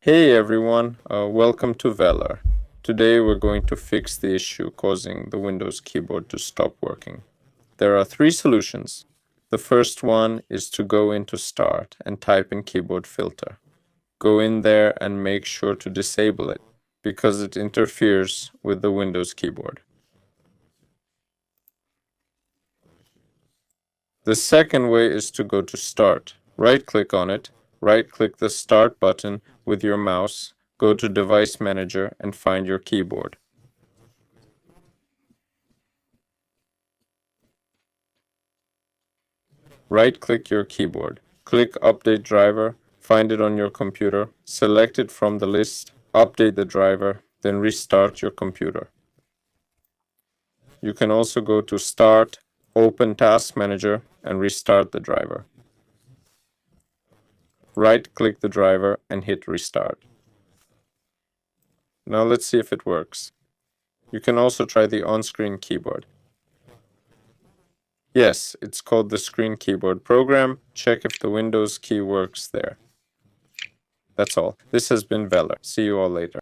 Hey everyone, welcome to Velar. Today we're going to fix the issue causing the Windows keyboard to stop working. There are three solutions. The first one is to go into Start and type in Keyboard Filter. Go in there and make sure to disable it because it interferes with the Windows keyboard. The second way is to go to Start. Right-click on it, right-click the Start button with your mouse, go to Device Manager and find your keyboard. Right-click your keyboard. Click Update Driver, find it on your computer, select it from the list, update the driver, then restart your computer. You can also go to Start, open Task Manager, and restart the driver. Right-click the driver and hit Restart. Now let's see if it works. You can also try the on-screen keyboard. Yes, it's called the Screen Keyboard program. Check if the Windows key works there. That's all. This has been Veller. See you all later.